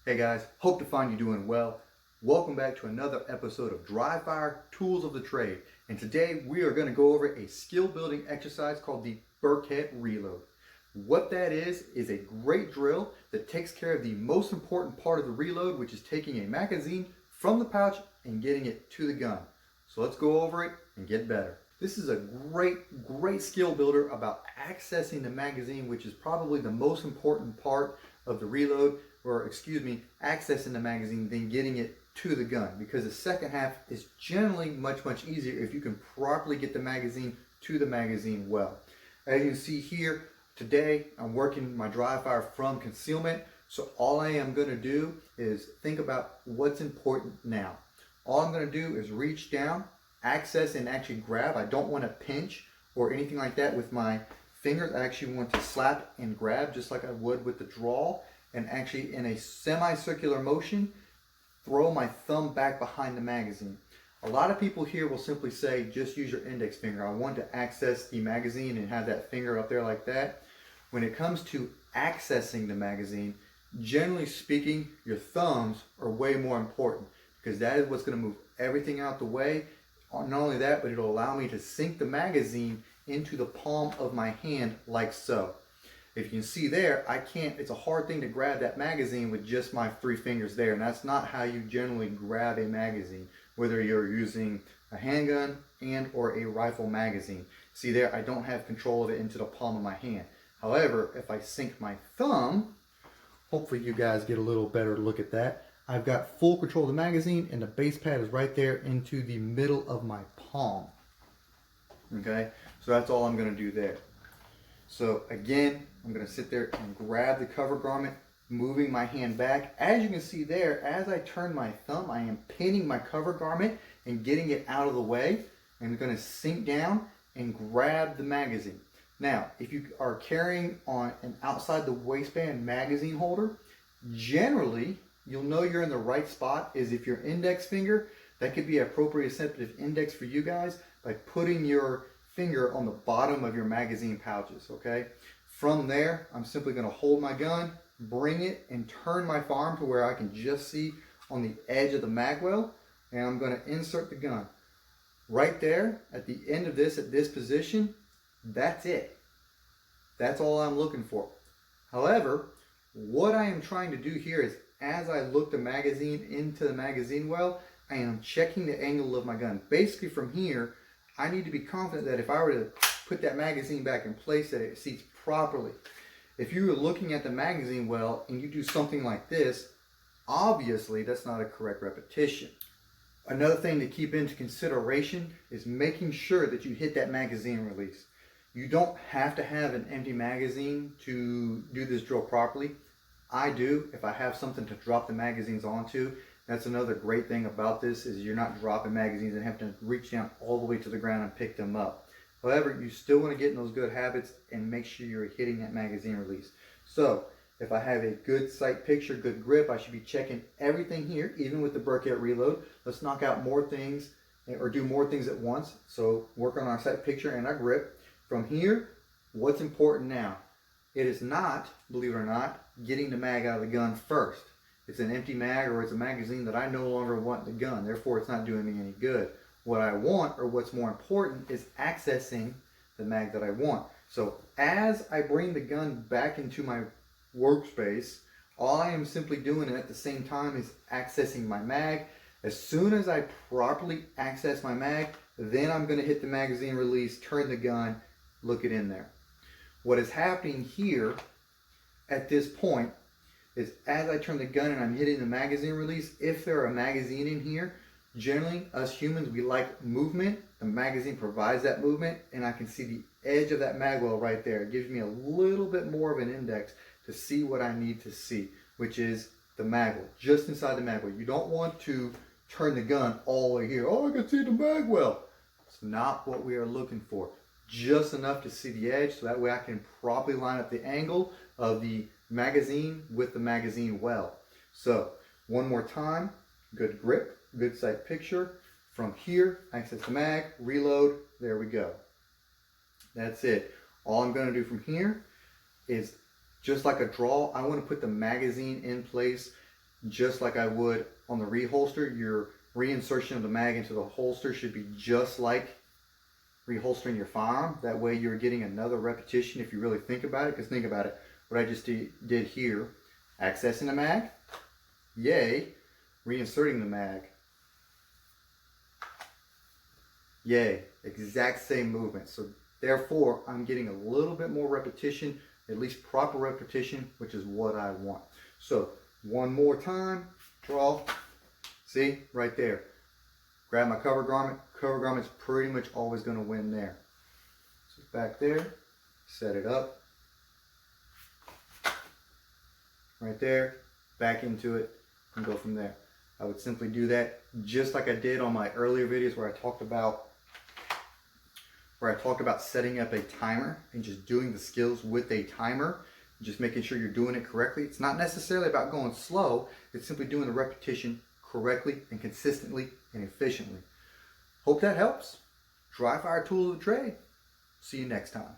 Hey guys, hope to find you doing well. Welcome back to another episode of Dryfire Tools of the Trade. And today we are going to go over a skill building exercise called the Burkett Reload. What that is a great drill that takes care of the most important part of the reload, which is taking a magazine from the pouch and getting it to the gun. So let's go over it and get better. This is a great skill builder about accessing the magazine, which is probably the most important part of the reload, or excuse me, accessing the magazine, then getting it to the gun, because the second half is generally much easier if you can properly get the magazine to the magazine well. As you can see here, today I'm working my dry fire from concealment, so all I am going to do is think about what's important now. All I'm going to do is reach down, access, and actually grab. I don't want to pinch or anything like that with my fingers. I actually want to slap and grab just like I would with the draw, and actually in a semicircular motion throw my thumb back behind the magazine. A lot of people here will simply say just use your index finger. I want to access the magazine and have that finger up there like that. When it comes to accessing the magazine, generally speaking, your thumbs are way more important, because that is what's going to move everything out the way. Not only that, but it'll allow me to sink the magazine into the palm of my hand like so. If you can see there, it's a hard thing to grab that magazine with just my three fingers there, and that's not how you generally grab a magazine, whether you're using a handgun and or a rifle magazine. See there, I don't have control of it into the palm of my hand. However, if I sink my thumb, hopefully you guys get a little better look at that. I've got full control of the magazine, and the base pad is right there into the middle of my palm. Okay, so that's all I'm going to do there. So again, I'm going to sit there and grab the cover garment, moving my hand back. As you can see there, as I turn my thumb, I am pinning my cover garment and getting it out of the way. I'm going to sink down and grab the magazine. Now, if you are carrying on an outside the waistband magazine holder, generally, you'll know you're in the right spot is if your index finger, that could be an appropriate sensitive index for you guys, by putting your finger on the bottom of your magazine pouches, okay? From there, I'm simply going to hold my gun, bring it, and turn my firearm to where I can just see on the edge of the magwell, and I'm going to insert the gun. Right there, at the end of this, at this position, that's it. That's all I'm looking for. However, what I am trying to do here is, as I look the magazine into the magazine well, I am checking the angle of my gun. Basically from here, I need to be confident that if I were to put that magazine back in place, that it seats properly. If you were looking at the magazine well and you do something like this, obviously that's not a correct repetition. Another thing to keep into consideration is making sure that you hit that magazine release. You don't have to have an empty magazine to do this drill properly. I do if I have something to drop the magazines onto. That's another great thing about this, is you're not dropping magazines and have to reach down all the way to the ground and pick them up. However, you still want to get in those good habits and make sure you're hitting that magazine release. So if I have a good sight picture, good grip, I should be checking everything here, even with the Burkett Reload. Let's knock out more things or do more things at once. So work on our sight picture and our grip. From here, what's important now? It is not, believe it or not, getting the mag out of the gun first. It's an empty mag, or it's a magazine that I no longer want in the gun. Therefore, it's not doing me any good. What I want, or what's more important, is accessing the mag that I want. So as I bring the gun back into my workspace, all I am simply doing at the same time is accessing my mag. As soon as I properly access my mag, then I'm going to hit the magazine release, turn the gun, look it in there. What is happening here at this point is, as I turn the gun and I'm hitting the magazine release, if there are a magazine in here, generally us humans, we like movement. The magazine provides that movement, and I can see the edge of that magwell right there. It gives me a little bit more of an index to see what I need to see, which is the magwell, just inside the magwell. You don't want to turn the gun all the way here. Oh, I can see the magwell. It's not what we are looking for. Just enough to see the edge, so that way I can properly line up the angle of the magazine with the magazine well. So one more time, good grip, good sight picture. From here, access the mag, reload, there we go. That's it. All I'm going to do from here is, just like a draw, I want to put the magazine in place just like I would on the reholster. Your reinsertion of the mag into the holster should be just like reholstering your firearm. That way you're getting another repetition if you really think about it. Because think about it, what I just did here, accessing the mag, yay, reinserting the mag, yay, exact same movement. So therefore, I'm getting a little bit more repetition, at least proper repetition, which is what I want. So one more time, draw, see, right there. Grab my cover garment. Cover garment's pretty much always going to win there. So back there, set it up. Right there, back into it, and go from there. I would simply do that just like I did on my earlier videos where I talked about setting up a timer and just doing the skills with a timer, just making sure you're doing it correctly. It's not necessarily about going slow, it's simply doing the repetition correctly and consistently and efficiently. Hope that helps. Dry fire tools of the trade. See you next time.